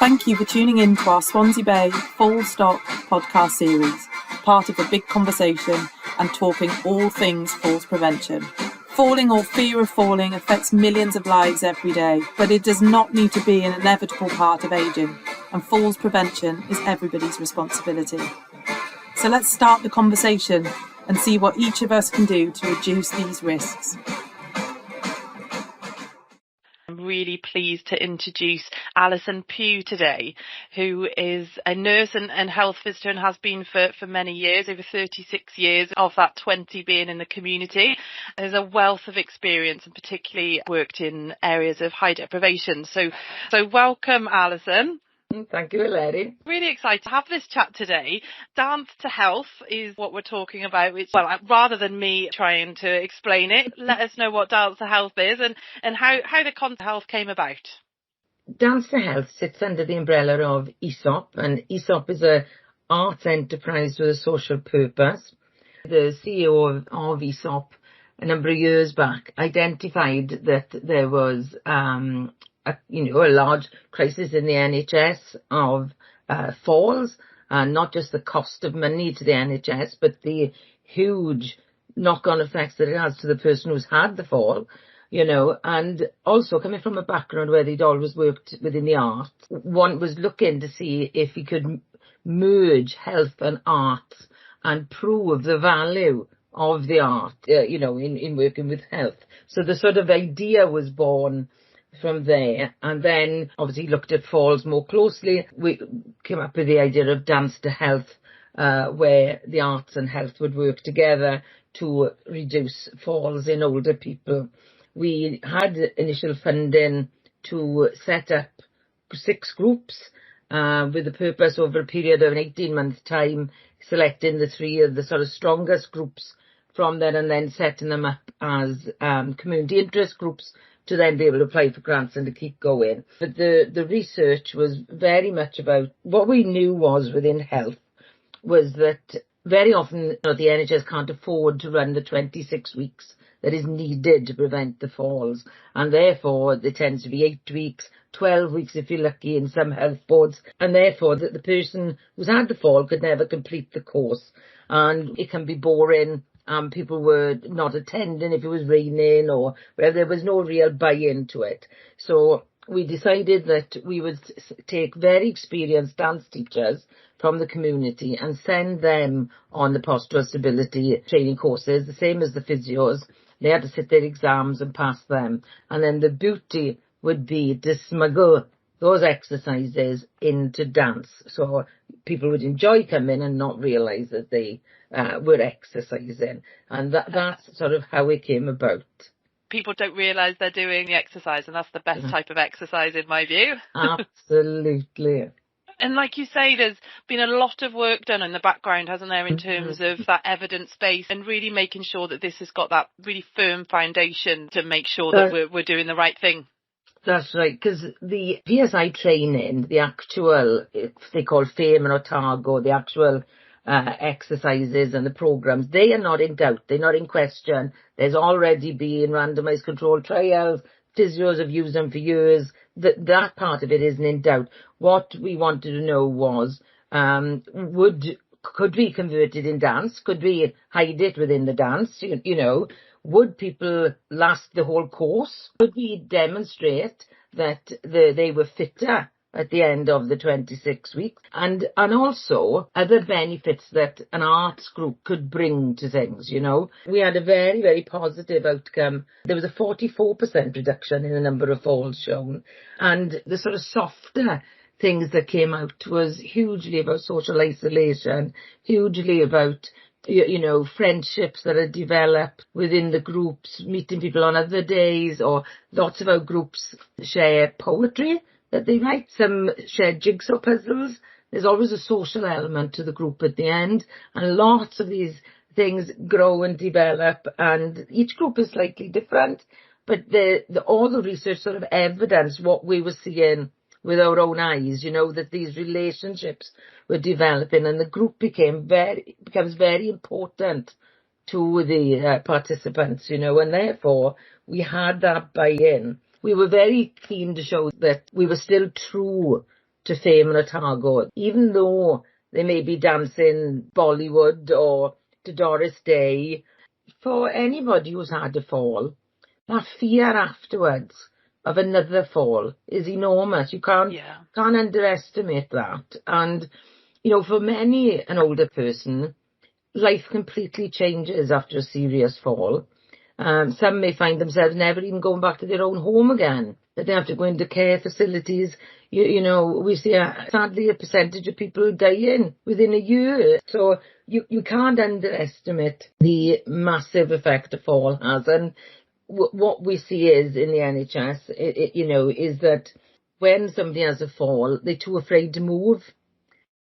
Thank you for tuning in to our Swansea Bay Full Stop podcast series, part of a big conversation and talking all things falls prevention. Falling or fear of falling affects millions of lives every day, but it does not need to be an inevitable part of ageing, and falls prevention is everybody's responsibility. So let's start the conversation and see what each of us can do to reduce these risks. I'm really pleased to introduce Alyson Pugh today, who is a nurse and health visitor and has been for many years, over 36 years, of that 20 being in the community. There's a wealth of experience and particularly worked in areas of high deprivation. So welcome, Alyson. Thank you, Larry. Really excited to have this chat today. Dance to health is what we're talking about. Well, rather than me trying to explain it, let us know what dance to health is and how the concept of health came about. Dance to Health sits under the umbrella of ESOP, and ESOP is a arts enterprise with a social purpose. The CEO of ESOP a number of years back identified that there was a large crisis in the NHS of falls, and not just the cost of money to the NHS, but the huge knock-on effects that it has to the person who's had the fall, and also coming from a background where they'd always worked within the arts, one was looking to see if he could merge health and arts and prove the value of the art, in working with health. So the sort of idea was born from there, and then obviously looked at falls more closely. We came up with the idea of Dance to Health, where the arts and health would work together to reduce falls in older people. We had initial funding to set up 6 groups with the purpose over a period of an 18-month time, selecting the 3 of the sort of strongest groups from there and then setting them up as community interest groups to then be able to apply for grants and to keep going. But the research was very much about what we knew was within health was that very often the NHS can't afford to run the 26 weeks that is needed to prevent the falls, and therefore there tends to be 8 weeks, 12 weeks if you're lucky in some health boards, and therefore that the person who's had the fall could never complete the course, and it can be boring. People were not attending if it was raining or where there was no real buy-in to it. So we decided that we would take very experienced dance teachers from the community and send them on the postural stability training courses, the same as the physios. They had to sit their exams and pass them. And then the beauty would be to smuggle those exercises into dance. So people would enjoy coming and not realise that they were exercising. And that's sort of how it came about. People don't realise they're doing the exercise, and that's the best type of exercise in my view. Absolutely. And like you say, there's been a lot of work done in the background, hasn't there, in terms of that evidence base and really making sure that this has got that really firm foundation to make sure that we're doing the right thing. That's right, because the PSI training, the actual, they call FAME and Otago, the actual exercises and the programs, they are not in doubt, they're not in question. There's already been randomised controlled trials, physios have used them for years. That part of it isn't in doubt. What we wanted to know was, could we convert it in dance? Could we hide it within the dance? Would people last the whole course? Could we demonstrate that they were fitter at the end of the 26 weeks? And also other benefits that an arts group could bring to things, We had a very, very positive outcome. There was a 44% reduction in the number of falls shown. And the sort of softer things that came out was hugely about social isolation, hugely about friendships that are developed within the groups, meeting people on other days, or lots of our groups share poetry that they write, some share jigsaw puzzles. There's always a social element to the group at the end, and lots of these things grow and develop, and each group is slightly different, but all the research sort of evidence what we were seeing with our own eyes, that these relationships were developing, and the group becomes very important to the participants, and therefore we had that buy-in. We were very keen to show that we were still true to fame and Otago. Even though they may be dancing Bollywood or to Doris Day, for anybody who's had a fall, that fear afterwards of another fall is enormous. You can't underestimate that. And, you know, for many an older person, life completely changes after a serious fall. Some may find themselves never even going back to their own home again, that they have to go into care facilities. You know, we see sadly a percentage of people dying within a year. So you can't underestimate the massive effect a fall has. And what we see is in the NHS, you know, is that when somebody has a fall, they're too afraid to move.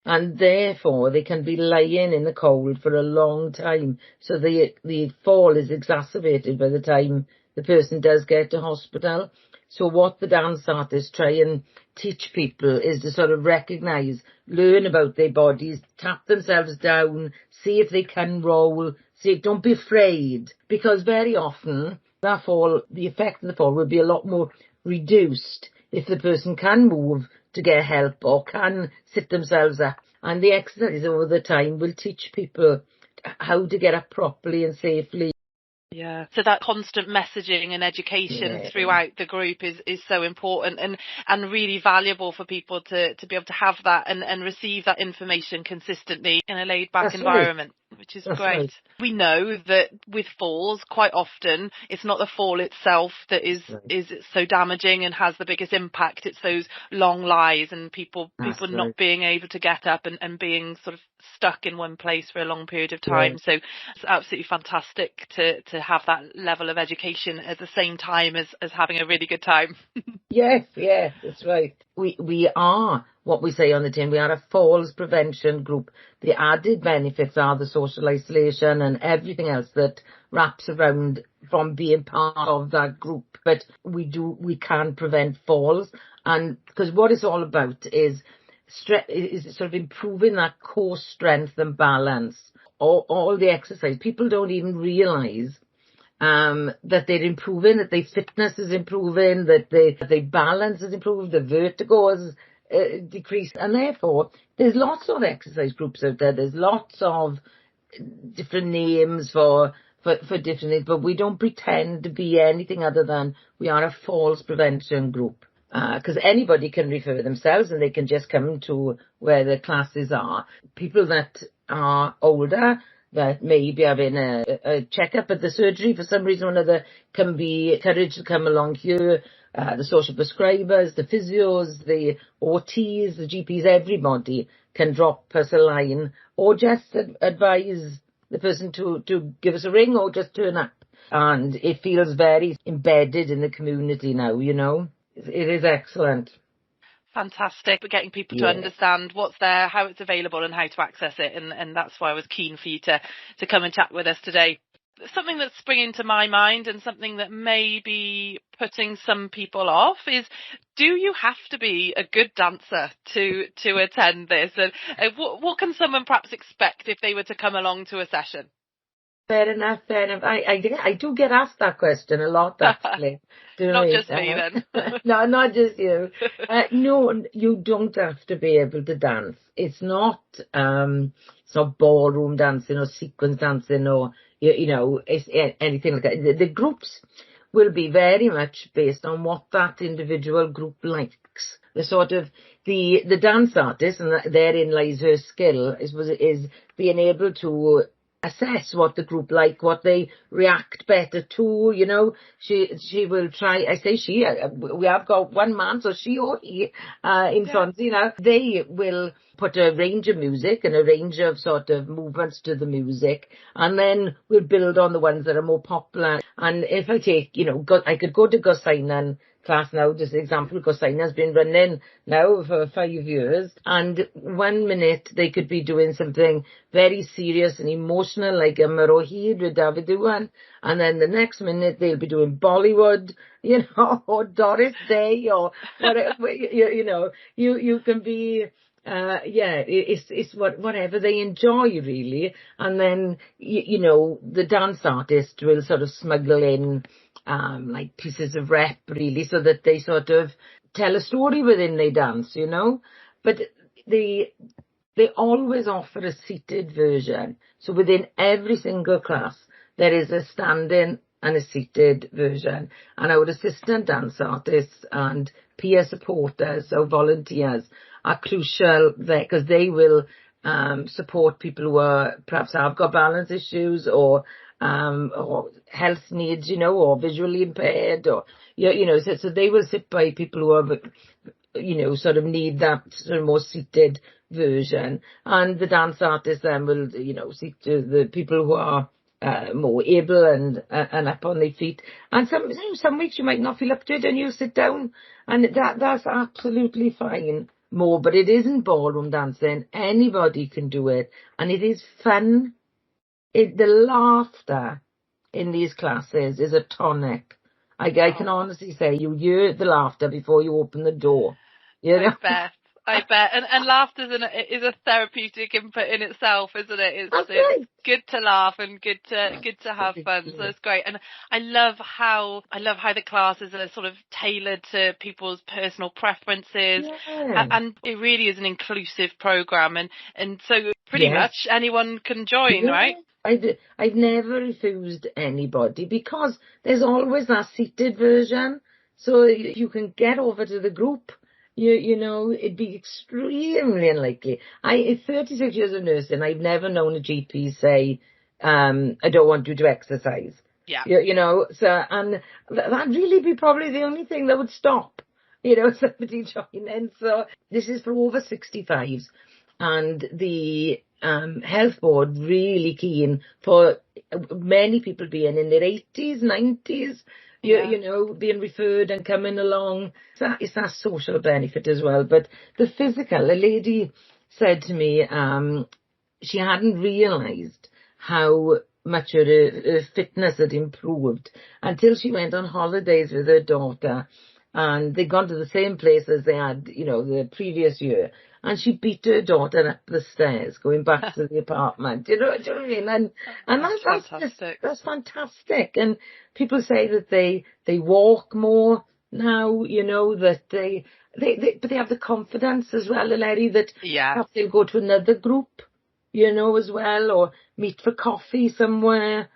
And therefore they can be lying in the cold for a long time. So the fall is exacerbated by the time the person does get to hospital. So what the dance artists try and teach people is to sort of recognise, learn about their bodies, tap themselves down, see if they can roll, don't be afraid. Because very often that fall, the effect of the fall will be a lot more reduced if the person can move to get help or can sit themselves up. And the exercise over the time will teach people how to get up properly and safely. Yeah, so that constant messaging and education throughout the group is so important and really valuable for people to be able to have that and receive that information consistently in a laid back environment. Which is great. Right. We know that with falls, quite often, it's not the fall itself that is so damaging and has the biggest impact. It's those long lies and people not being able to get up and being sort of stuck in one place for a long period of time. So it's absolutely fantastic to have that level of education at the same time as having a really good time. Yes, that's right. We are what we say on the tin. We are a falls prevention group. The added benefits are the social isolation and everything else that wraps around from being part of that group. But we can prevent falls, and because what it's all about is sort of improving that core strength and balance. All the exercise, people don't even realise that they're improving, that their fitness is improving, that their balance is improved, the vertigo has decreased, and therefore there's lots of exercise groups out there. There's lots of different names for different things, but we don't pretend to be anything other than we are a falls prevention group. Because anybody can refer themselves and they can just come to where the classes are. People that are older, that may be having a checkup at the surgery for some reason or another, can be encouraged to come along here. The social prescribers, the physios, the OTs, the GPs, everybody can drop us a line or just advise the person to give us a ring or just turn up. And it feels very embedded in the community now, you know. It is excellent. Fantastic. But getting people to understand what's there, how it's available and how to access it. And that's why I was keen for you to come and chat with us today. Something that's springing to my mind and something that may be putting some people off is, do you have to be a good dancer to attend this? And what can someone perhaps expect if they were to come along to a session? Fair enough. I do get asked that question a lot, actually. Not just me, then. No, not just you. No, you don't have to be able to dance. It's not ballroom dancing or sequence dancing or, you know, it's anything like that. The groups will be very much based on what that individual group likes. The sort of the dance artist, and therein lies her skill, is being able to assess what the group like, what they react better to, you know. She will try, I say she, we have got one man, so she or he, in Swansea now, they will put a range of music and a range of sort of movements to the music, and then we'll build on the ones that are more popular. And if I take, you know, I could go to Gosainan class now, just an example. Gosaina's been running now for 5 years, and 1 minute they could be doing something very serious and emotional like a Marohid with David Duan, and then the next minute they'll be doing Bollywood, you know, or Doris Day or whatever. You know, you can be it's whatever they enjoy, really. And then you know, the dance artist will sort of smuggle in like pieces of rep, really, so that they sort of tell a story within their dance, you know. But they always offer a seated version. So within every single class, there is a standing and a seated version. And our assistant dance artists and peer supporters, so volunteers, are crucial there because they will support people who are perhaps have got balance issues or health needs, or visually impaired, or so they will sit by people who are sort of need that sort of more seated version, and the dance artists then will seat to the people who are more able and up on their feet. And some weeks you might not feel up to it and you sit down, and that's absolutely fine. But it isn't ballroom dancing. Anybody can do it, and it is fun. The laughter in these classes is a tonic. I can honestly say you hear the laughter before you open the door. I bet. And laughter is a therapeutic input in itself, isn't it? It's good to laugh and good to have fun. So it's great. And I love how the classes are sort of tailored to people's personal preferences. Yeah. And it really is an inclusive program, and so pretty much anyone can join, right? I've never refused anybody because there's always that seated version, so you can get over to the group. It'd be extremely unlikely. In 36 years of nursing, I've never known a GP say, I don't want you to exercise. Yeah. So, and that'd really be probably the only thing that would stop, somebody joining. So this is for over 65s, and the health board really keen for many people being in their 80s, 90s, being referred and coming along. It's that social benefit as well. But the physical, a lady said to me, she hadn't realised how much her fitness had improved until she went on holidays with her daughter, and they'd gone to the same place as they had, the previous year. And she beat her daughter up the stairs going back to the apartment. Do you know what I mean? And that's fantastic. That's fantastic. And people say that they walk more now, that but they have the confidence as well, Larry, that perhaps they'll go to another group, as well, or meet for coffee somewhere.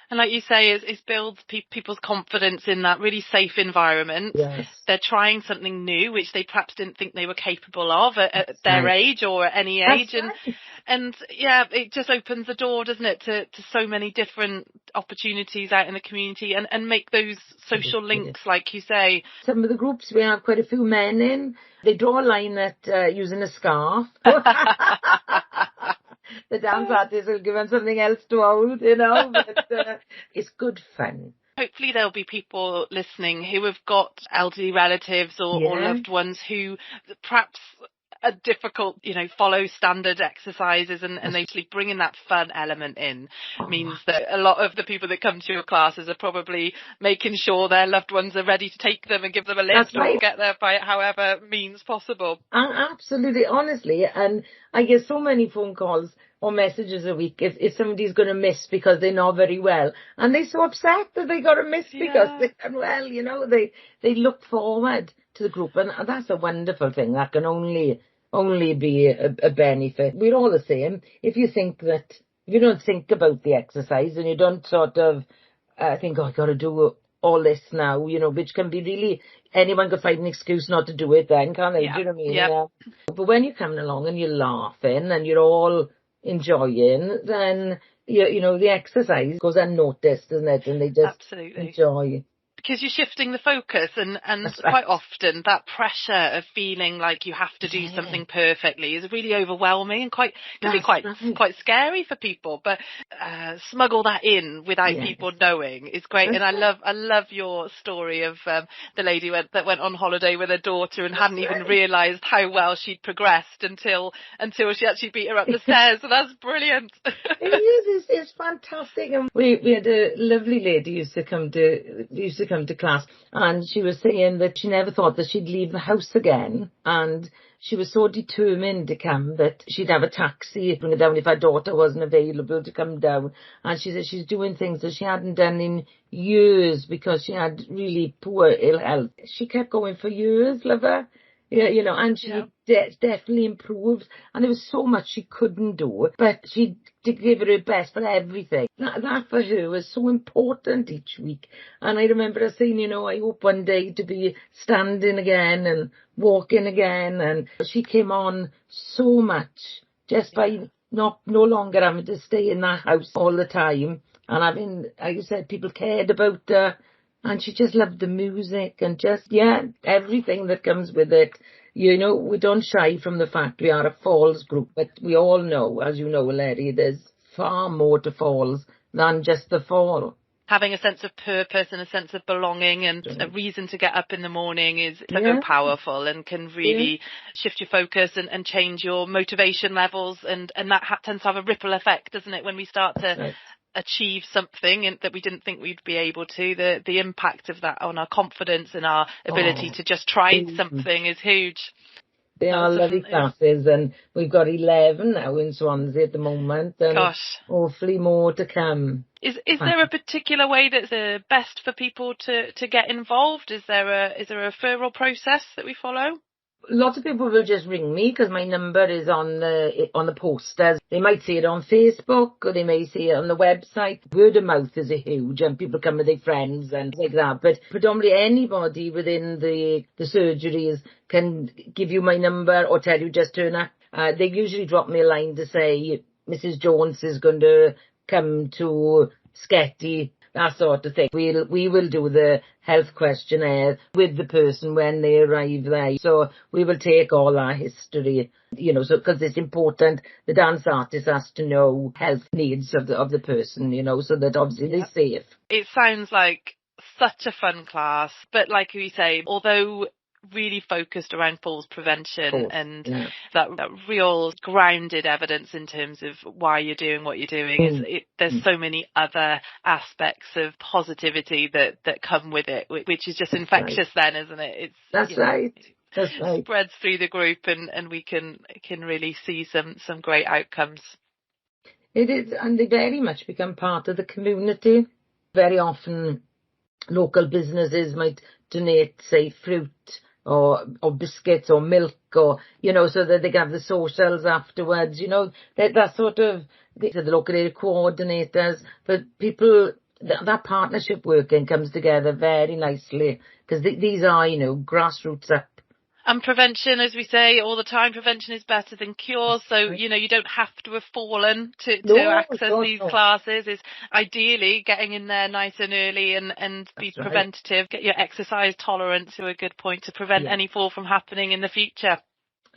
And like you say, it builds people's confidence in that really safe environment. Yes. They're trying something new, which they perhaps didn't think they were capable of at their age or at any age. And it just opens the door, doesn't it, to so many different opportunities out in the community and make those social links, like you say. Some of the groups, we have quite a few men in. They draw a line at using a scarf. The dance artists will give them something else to hold, but it's good fun. Hopefully there'll be people listening who have got elderly relatives or loved ones who perhaps are difficult, follow standard exercises, and they actually bringing that fun element in means that a lot of the people that come to your classes are probably making sure their loved ones are ready to take them and give them a lift or get there by however means possible. Absolutely, honestly, and I get so many phone calls or messages a week if somebody's going to miss because they're not very well, and they're so upset that they got to miss because they're unwell. They look forward to the group, and that's a wonderful thing. That can only be a benefit. We're all the same. If you don't think about the exercise and you don't sort of think, I got to do all this now, which can be really, anyone could find an excuse not to do it then, can't they? Do you know what I mean? Yeah. But when you're coming along and you're laughing and you're all enjoying, then, the exercise goes unnoticed, doesn't it? And they just enjoy. Because you're shifting the focus, and quite often that pressure of feeling like you have to do something perfectly is really overwhelming and can be quite scary for people. But smuggle that in without people knowing is great. And I love your story of the lady that went on holiday with her daughter and hadn't even realised how well she'd progressed until she actually beat her up the stairs. So that's brilliant. It's fantastic. And we had a lovely lady who used to come to class, and she was saying that she never thought that she'd leave the house again, and she was so determined to come that she'd have a taxi bring her down if her daughter wasn't available to come down. And she said she's doing things that she hadn't done in years because she had really poor ill health. She kept going for years, love her. Yeah, and she definitely improved. And there was so much she couldn't do, but she did give her best for everything. That for her was so important each week. And I remember her saying, I hope one day to be standing again and walking again. And she came on so much just by no longer having to stay in that house all the time. And having, like you said, people cared about her. And she just loved the music and just, everything that comes with it. We don't shy from the fact we are a Falls group, but we all know, as you know, Larry, there's far more to Falls than just the fall. Having a sense of purpose and a sense of belonging and a reason to get up in the morning is so powerful and can really shift your focus and change your motivation levels. And that tends to have a ripple effect, doesn't it, when we start to achieve something and that we didn't think we'd be able to. The impact of that on our confidence and our ability to just try something is huge. They are lovely classes, and we've got 11 now in Swansea at the moment, and hopefully more to come. Is there a particular way that's the best for people to get involved? Is there a referral process that we follow? Lots of people will just ring me because my number is on the posters. They might see it on Facebook or they may see it on the website. Word of mouth is huge, and people come with their friends and like that. But predominantly anybody within the surgeries can give you my number or tell you just turn up. They usually drop me a line to say Mrs. Jones is going to come to Sketty, that sort of thing. We will do the health questionnaire with the person when they arrive there. So we will take all our history, so because it's important, the dance artist has to know health needs of the person, so that obviously they're safe. It sounds like such a fun class, but like we say, although really focused around falls prevention and that real grounded evidence in terms of why you're doing what you're doing, there's so many other aspects of positivity that come with it, which is just infectious then, isn't it? That's right. Spreads through the group and we can really see some great outcomes. It is, and they very much become part of the community. Very often local businesses might donate, say, fruit or biscuits or milk, or so that they can have the socials afterwards, that sort of the local area coordinators, but people, that partnership working comes together very nicely because these are grassroots up. And prevention, as we say all the time, prevention is better than cure. So, you don't have to have fallen to access these classes. Is ideally getting in there nice and early and be preventative. Get your exercise tolerance to a good point to prevent any fall from happening in the future.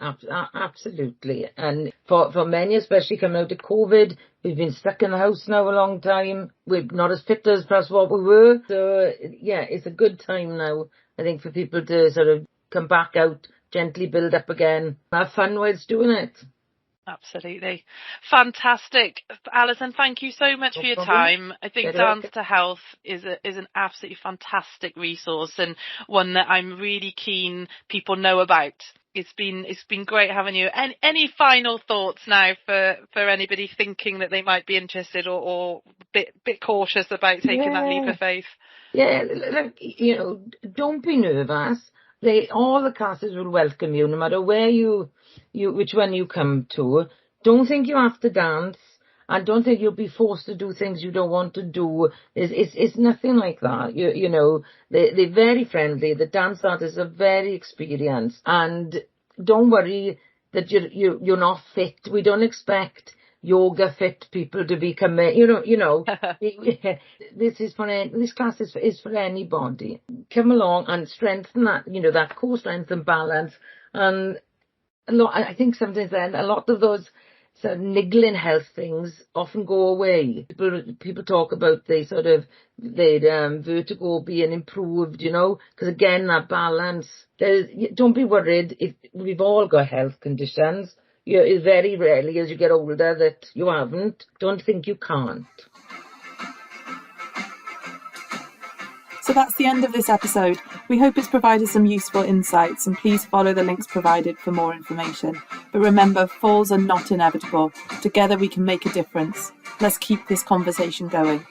Absolutely. And for many, especially coming out of COVID, we've been stuck in the house now a long time. We're not as fit as perhaps what we were. So, it's a good time now, I think, for people to sort of come back out, gently build up again, have fun whilst doing it. Absolutely. Fantastic. Alyson, thank you so much for your time. I think Dance to Health is an absolutely fantastic resource and one that I'm really keen people know about. It's been great having you. Any final thoughts now for anybody thinking that they might be interested or bit cautious about taking that leap of faith? Yeah, look, don't be nervous. All the classes will welcome you, no matter where which one you come to. Don't think you have to dance, and don't think you'll be forced to do things you don't want to do. It's nothing like that. They're very friendly. The dance artists are very experienced, and don't worry that you're not fit. We don't expect yoga fit people to become, this class is for anybody. Come along and strengthen that, that core strength and balance. And I think sometimes then a lot of those sort of niggling health things often go away. People talk about their vertigo being improved, because again, that balance. Don't be worried. We've all got health conditions. It's very rarely as you get older that you haven't. Don't think you can't. So that's the end of this episode. We hope it's provided some useful insights, and please follow the links provided for more information. But remember, falls are not inevitable. Together we can make a difference. Let's keep this conversation going.